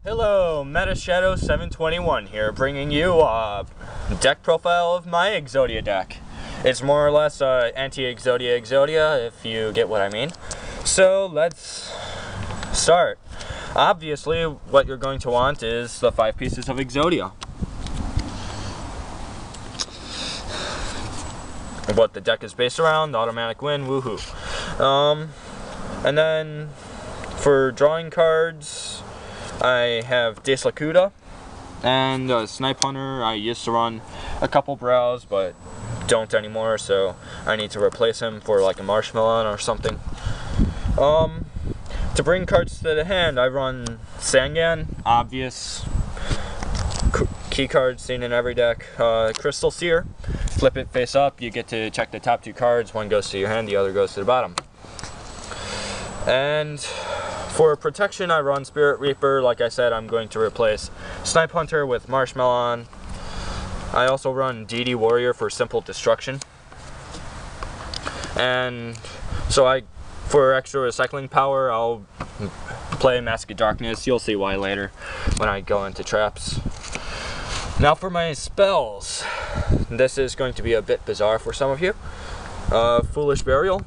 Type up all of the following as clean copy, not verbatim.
Hello, Metashadow 721 here, bringing you a deck profile of my Exodia deck. It's more or less Anti-Exodia, if you get what I mean. So let's start. Obviously, what you're going to want is the 5 pieces of Exodia. What the deck is based around, automatic win, woohoo. And then for drawing cards, I have Anti-Exodia and Snipe Hunter. I used to run a couple brows, but don't anymore, so I need to replace him for like a Marshmallow or something. To bring cards to the hand, I run Sangan, obvious key card seen in every deck. Crystal Seer, flip it face up, you get to check the top 2 cards, one goes to your hand, the other goes to the bottom. And for protection, I run Spirit Reaper. Like I said, I'm going to replace Snipe Hunter with Marshmallow. I also run DD Warrior for simple destruction. And so for extra recycling power, I'll play Mask of Darkness. You'll see why later when I go into traps. Now for my spells. This is going to be a bit bizarre for some of you. Foolish Burial.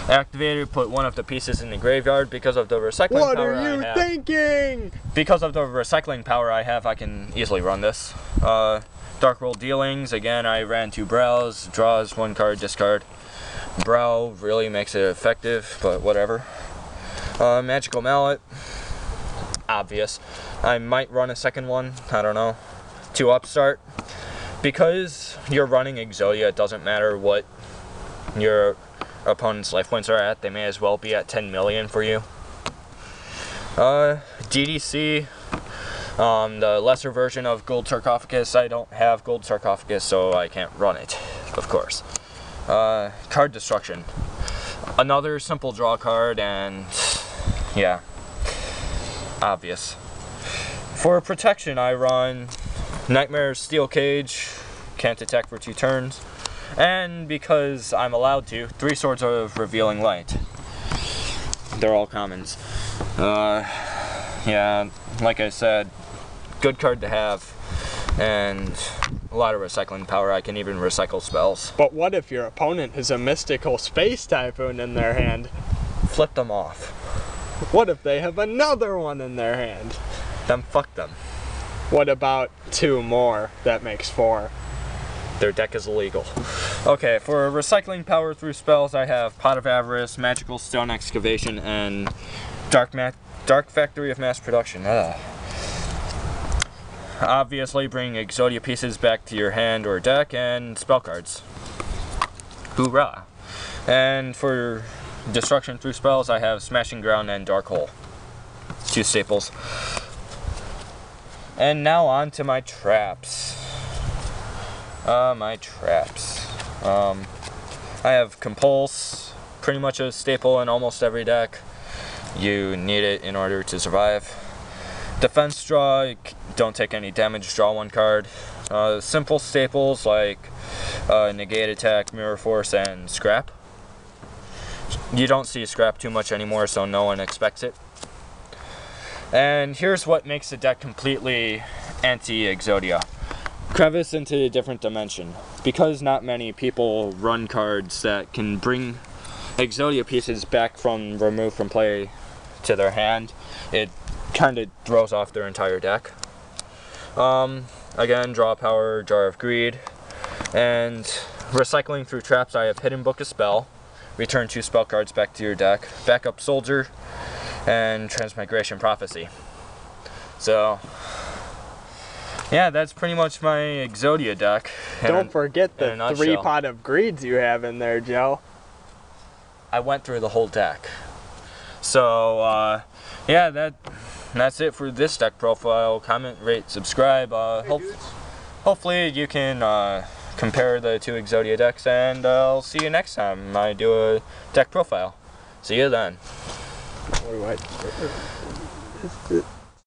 Activated, put one of the pieces in the graveyard. Because of the recycling what power are you I have, thinking? Because of the recycling power I have, I can easily run this. Dark Roll Dealings, again, I ran 2 brows, draws 1 card, discard. Brow really makes it effective, but whatever. Magical Mallet, obvious. I might run a second one, I don't know. 2 Upstart. Because you're running Exodia, it doesn't matter what your opponent's life points are at, they may as well be at 10 million for you. DDC, the lesser version of Gold Sarcophagus. I don't have Gold Sarcophagus, so I can't run it, of course. Card Destruction, another simple draw card, and yeah, obvious. For protection, I run Nightmare's Steel Cage, can't attack for 2 turns. And because I'm allowed to, 3 Swords of Revealing Light. They're all commons. Yeah, like I said, good card to have, and a lot of recycling power. I can even recycle spells. But what if your opponent has a mystical Space Typhoon in their hand? Flip them off. What if they have another one in their hand? Then fuck them. What about 2 more? That makes 4. Their deck is illegal. Okay, for recycling power through spells, I have Pot of Avarice, Magical Stone Excavation, and Dark Factory of Mass Production. Obviously, bring Exodia pieces back to your hand or deck, and spell cards. Hoorah! And for destruction through spells, I have Smashing Ground and Dark Hole. 2 staples. And now on to my traps. I have Compulse, pretty much a staple in almost every deck. You need it in order to survive. Defense draw, don't take any damage, draw 1 card. Simple staples like Negate Attack, Mirror Force, and Scrap. You don't see Scrap too much anymore, so no one expects it. And here's what makes the deck completely Anti-Exodia. Crevice into a different dimension. Because not many people run cards that can bring Exodia pieces back from removed from play to their hand, it kind of throws off their entire deck. Again, draw power, Jar of Greed, and recycling through traps. I have Hidden Book a Spell, return 2 spell cards back to your deck, Backup Soldier, and Transmigration Prophecy. So yeah, that's pretty much my Exodia deck. Don't forget the 3 Pot of Greeds you have in there, Joe. I went through the whole deck. So, yeah, that's it for this deck profile. Comment, rate, subscribe. Hopefully you can compare the 2 Exodia decks, and I'll see you next time I do a deck profile. See you then. What?